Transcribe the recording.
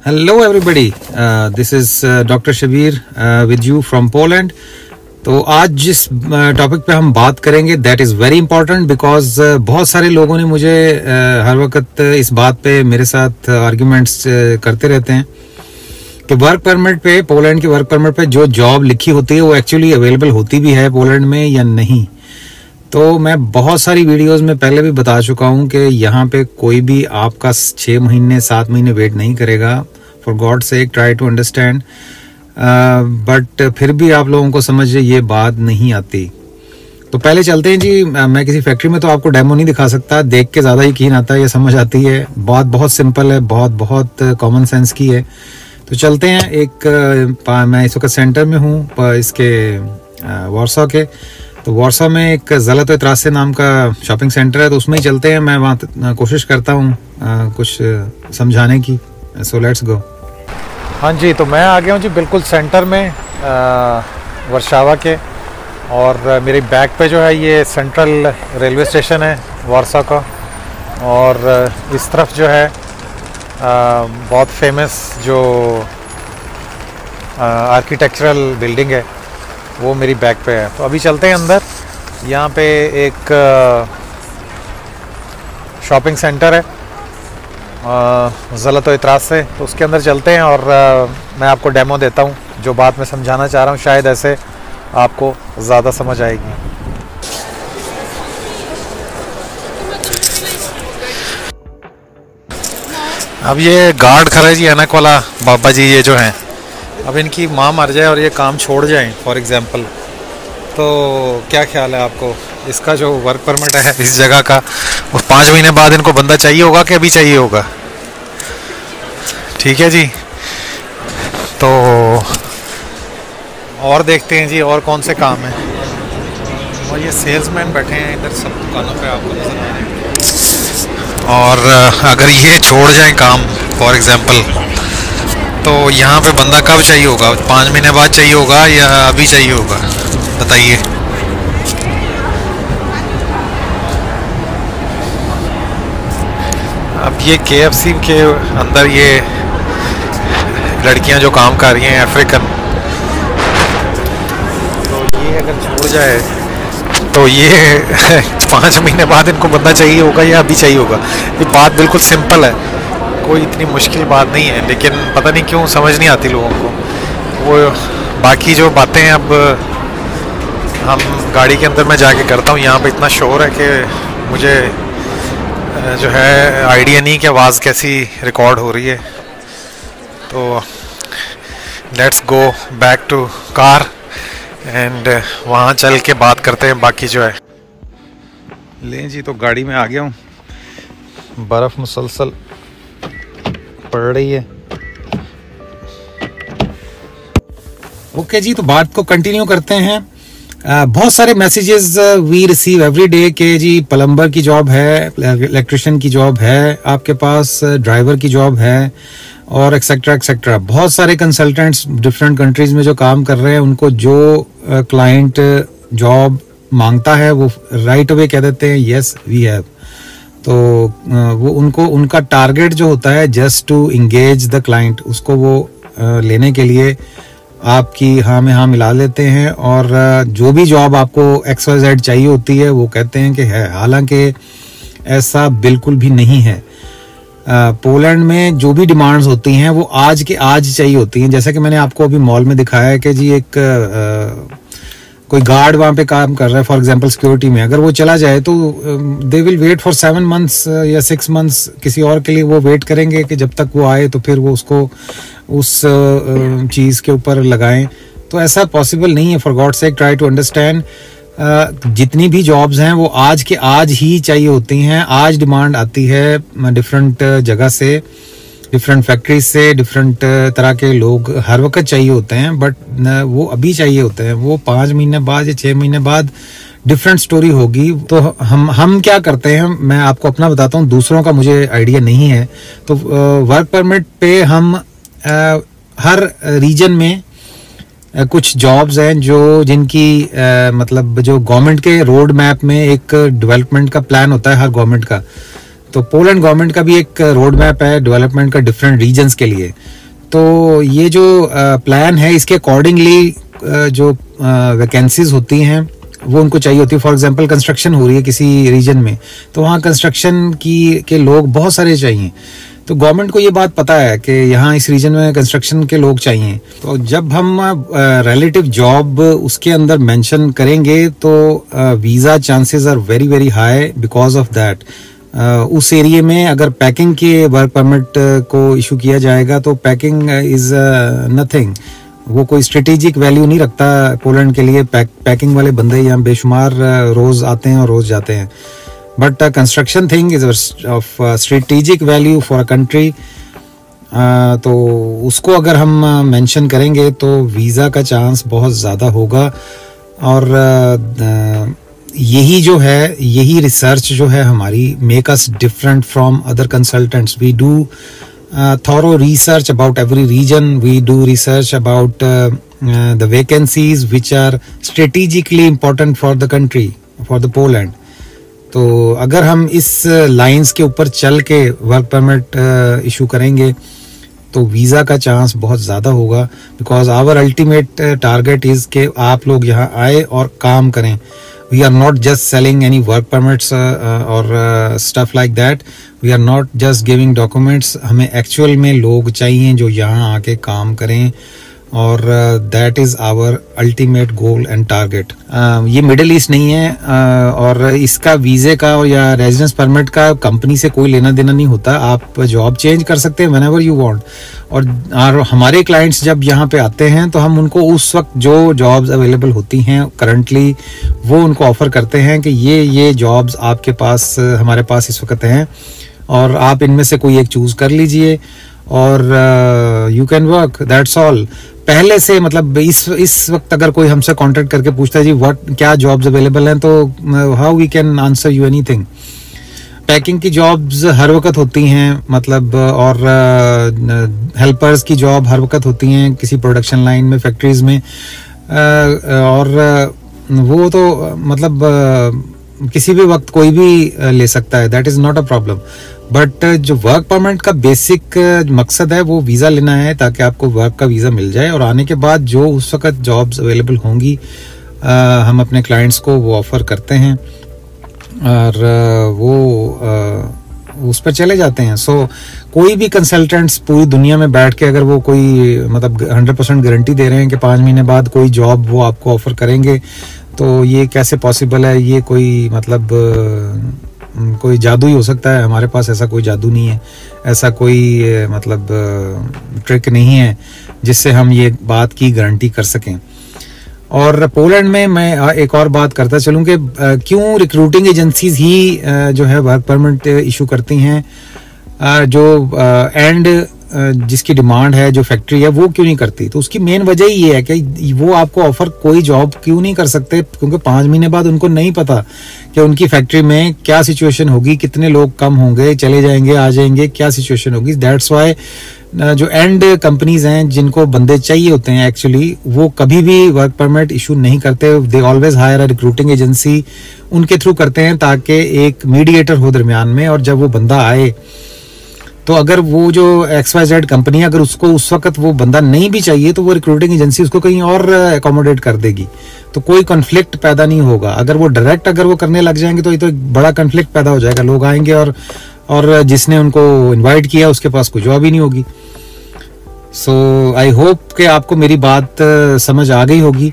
Hello everybody, this is Dr. Shabir with you from Poland. तो आज जिस topic पे हम बात करेंगे that is very important because बहुत सारे लोगों ने मुझे हर वक्त इस बात पे मेरे साथ आर्ग्यूमेंट्स करते रहते हैं कि वर्क परमिट पे, पोलैंड की वर्क परमिट पे जो जॉब लिखी होती है वो एक्चुअली अवेलेबल होती भी है पोलैंड में या नहीं। तो मैं बहुत सारी वीडियोस में पहले भी बता चुका हूँ कि यहाँ पे कोई भी आपका 6 महीने 7 महीने वेट नहीं करेगा। For God sake try to understand, but फिर भी आप लोगों को समझ ये बात नहीं आती। तो पहले चलते हैं जी। मैं किसी फैक्ट्री में तो आपको डेमो नहीं दिखा सकता, देख के ज़्यादा यकीन आता है, ये समझ आती है। बात बहुत सिंपल है, बहुत कॉमन सेंस की है। तो चलते हैं। मैं इस वक्त सेंटर में हूँ इसके वारसा के। तो वारसा में एक ज़लतोय त्रासे नाम का शॉपिंग सेंटर है, तो उसमें ही चलते हैं। मैं वहाँ कोशिश करता हूँ कुछ समझाने की। So let's go. हाँ जी, तो मैं आ गया हूँ जी बिल्कुल सेंटर में वर्सावा के, और मेरी बैक पे जो है ये सेंट्रल रेलवे स्टेशन है वारसा का, और इस तरफ जो है बहुत फेमस जो आर्किटेक्चरल बिल्डिंग है वो मेरी बैक पे है। तो अभी चलते हैं अंदर। यहाँ पे एक शॉपिंग सेंटर है ज़लतोय त्रासे, तो उसके अंदर चलते हैं और मैं आपको डेमो देता हूँ। जो बात मैं समझाना चाह रहा हूँ शायद ऐसे आपको ज़्यादा समझ आएगी। अब ये गार्ड खड़ा है जी, अनक वाला बाबा जी ये जो हैं, अब इनकी माँ मर जाए और ये काम छोड़ जाएं फॉर एग्ज़ाम्पल, तो क्या ख्याल है आपको? इसका जो वर्क परमिट है इस जगह का, वो 5 महीने बाद इनको बंदा चाहिए होगा कि अभी चाहिए होगा? ठीक है जी। तो और देखते हैं जी और कौन से काम हैं। और ये सेल्समैन बैठे हैं इधर सब दुकानों पे, आपको नजर आ रहे हैं। और अगर ये छोड़ जाएं काम फॉर एग्ज़ाम्पल, तो यहाँ पे बंदा कब चाहिए होगा? 5 महीने बाद चाहिए होगा या अभी चाहिए होगा? बताइए। अब ये KFC के अंदर ये लड़कियां जो काम कर रही हैं अफ्रीकन, तो ये अगर छोड़ जाए तो ये 5 महीने बाद इनको बंदा चाहिए होगा या अभी चाहिए होगा? ये बात बिल्कुल सिंपल है, कोई इतनी मुश्किल बात नहीं है, लेकिन पता नहीं क्यों समझ नहीं आती लोगों को। वो बाकी जो बातें अब हम गाड़ी के अंदर मैं जाके करता हूँ, यहाँ पे इतना शोर है कि मुझे जो है आइडिया नहीं कि आवाज़ कैसी रिकॉर्ड हो रही है। तो let's go back to car and वहाँ चल के बात करते हैं बाकी जो है। लें जी, तो गाड़ी में आ गया हूँ। बर्फ़ मुसलसल पड़ रही है। ओके जी, तो बात को कंटिन्यू करते हैं। बहुत सारे messages we receive every day के जी प्लम्बर की जॉब है, इलेक्ट्रिशियन की जॉब है आपके पास, ड्राइवर की जॉब है, और एक्सेट्रा एक्सेट्रा। बहुत सारे कंसल्टेंट्स डिफरेंट कंट्रीज में जो काम कर रहे हैं, उनको जो क्लाइंट जॉब मांगता है वो राइट अवे कह देते हैं यस वी हैव। तो वो उनका टारगेट जो होता है just to engage the client, उसको वो लेने के लिए आपकी हाँ में हाँ मिला लेते हैं। और जो भी जॉब आपको XYZ चाहिए होती है वो कहते हैं कि है, हालांकि ऐसा बिल्कुल भी नहीं है। पोलैंड में जो भी डिमांड्स होती हैं वो आज के आज चाहिए होती हैं। जैसा कि मैंने आपको अभी मॉल में दिखाया है कि जी एक कोई गार्ड वहाँ पे काम कर रहा है फॉर एग्जांपल सिक्योरिटी में, अगर वो चला जाए तो they will wait for 7 months या 6 मंथ्स, किसी और के लिए वो वेट करेंगे कि जब तक वो आए तो फिर वो उसको उस चीज़ के ऊपर लगाएं। तो ऐसा पॉसिबल नहीं है। For God sake try to understand. जितनी भी जॉब्स हैं वो आज के आज ही चाहिए होती हैं। आज डिमांड आती है डिफरेंट जगह से, डिफरेंट फैक्ट्रीज से, डिफरेंट तरह के लोग हर वक्त चाहिए होते हैं, बट वो अभी चाहिए होते हैं। वो 5 महीने बाद या 6 महीने बाद डिफरेंट स्टोरी होगी। तो हम क्या करते हैं, मैं आपको अपना बताता हूँ, दूसरों का मुझे आइडिया नहीं है। तो वर्क परमिट पे हम हर रीजन में कुछ जॉब्स हैं जिनकी मतलब जो गवर्नमेंट के रोड मैप में एक डेवलपमेंट का प्लान होता है हर गवर्नमेंट का। तो पोलैंड गवर्नमेंट का भी एक रोड मैप है डेवलपमेंट का डिफरेंट रीजन्स के लिए। तो ये जो प्लान है इसके अकॉर्डिंगली जो वैकेंसीज होती हैं वो उनको चाहिए होती है। फॉर एग्जांपल कंस्ट्रक्शन हो रही है किसी रीजन में, तो वहाँ कंस्ट्रक्शन के लोग बहुत सारे चाहिए। तो गवर्नमेंट को ये बात पता है कि यहाँ इस रीजन में कंस्ट्रक्शन के लोग चाहिए। तो जब हम रिलेटिव जॉब उसके अंदर मेंशन करेंगे तो visa chances are very very high because of that. उस एरिया में अगर पैकिंग के वर्क परमिट को इशू किया जाएगा तो पैकिंग इज नथिंग, वो कोई स्ट्रेटेजिक वैल्यू नहीं रखता पोलैंड के लिए। पैकिंग वाले बंदे यहाँ बेशुमार रोज आते हैं और रोज जाते हैं, but construction thing is of strategic value for a country. तो उसको अगर हम मेंशन करेंगे तो वीज़ा का चांस बहुत ज़्यादा होगा। और यही जो है, यही रिसर्च जो है हमारी make us different from other consultants. We do thorough research about every region. We do research about the vacancies which are strategically important for the country, for the Poland. तो अगर हम इस लाइंस के ऊपर चल के वर्क परमिट इशू करेंगे तो वीज़ा का चांस बहुत ज़्यादा होगा। Because our ultimate target is कि आप लोग यहाँ आए और काम करें। We are not just selling any work permits or stuff like that. We are not just giving documents. हमें एक्चुअल में लोग चाहिए जो यहाँ आके काम करें, और that is our ultimate goal and target. ये मिडिल ईस्ट नहीं है, और इसका वीज़े का या रेजिडेंस परमिट का कंपनी से कोई लेना देना नहीं होता। आप जॉब चेंज कर सकते हैं व्हेनेवर यू वांट। और हमारे क्लाइंट्स जब यहाँ पे आते हैं तो हम उनको उस वक्त जो जॉब्स अवेलेबल होती हैं करंटली वो उनको ऑफर करते हैं कि ये जॉब्स आपके पास, हमारे पास इस वक्त हैं, और आप इनमें से कोई एक चूज़ कर लीजिए और you can work, that's all. पहले से मतलब इस वक्त अगर कोई हमसे कांटेक्ट करके पूछता है जी क्या जॉब्स अवेलेबल हैं, तो how we can answer you anything. Packing की जॉब्स हर वक्त होती हैं, मतलब, और हेल्पर्स की जॉब हर वक्त होती हैं किसी प्रोडक्शन लाइन में, फैक्ट्रीज में, और वो तो मतलब किसी भी वक्त कोई भी ले सकता है, that is not a problem. But जो वर्क परमिट का बेसिक मकसद है वो वीज़ा लेना है ताकि आपको वर्क का वीज़ा मिल जाए, और आने के बाद जो उस वक्त जॉब्स अवेलेबल होंगी हम अपने क्लाइंट्स को वो ऑफ़र करते हैं और वो उस पर चले जाते हैं। सो कोई भी कंसल्टेंट्स पूरी दुनिया में बैठ के अगर वो कोई मतलब 100% गारंटी दे रहे हैं कि 5 महीने बाद कोई जॉब वो आपको ऑफ़र करेंगे, तो ये कैसे पॉसिबल है। ये कोई मतलब कोई जादू ही हो सकता है। हमारे पास ऐसा कोई जादू नहीं है, ऐसा कोई मतलब ट्रिक नहीं है जिससे हम ये बात की गारंटी कर सकें। और पोलैंड में मैं एक और बात करता चलूँ कि क्यों रिक्रूटिंग एजेंसीज ही जो है वर्क परमिट इशू करती हैं, जो एंड जिसकी डिमांड है, जो फैक्ट्री है, वो क्यों नहीं करती। तो उसकी मेन वजह ही ये है कि वो आपको ऑफर कोई जॉब क्यों नहीं कर सकते, क्योंकि 5 महीने बाद उनको नहीं पता कि उनकी फैक्ट्री में क्या सिचुएशन होगी, कितने लोग कम होंगे, चले जाएंगे, आ जाएंगे, क्या सिचुएशन होगी। दैट्स वाई जो एंड कंपनीज हैं जिनको बंदे चाहिए होते हैं एक्चुअली, वो कभी भी वर्क परमिट इशू नहीं करते। They always higher a recruiting agency, उनके थ्रू करते हैं ताकि एक मीडिएटर हो दरमियान में, और जब वो बंदा आए तो अगर वो जो XYZ कंपनी अगर उसको उस वक्त वो बंदा नहीं भी चाहिए तो वो रिक्रूटिंग एजेंसी उसको कहीं और अकोमोडेट कर देगी, तो कोई कॉन्फ्लिक्ट पैदा नहीं होगा। अगर वो डायरेक्ट अगर वो करने लग जाएंगे तो ये तो एक बड़ा कॉन्फ्लिक्ट पैदा हो जाएगा। लोग आएंगे और जिसने उनको इनवाइट किया उसके पास कोई जॉब ही नहीं होगी। सो आई होप कि आपको मेरी बात समझ आ गई होगी।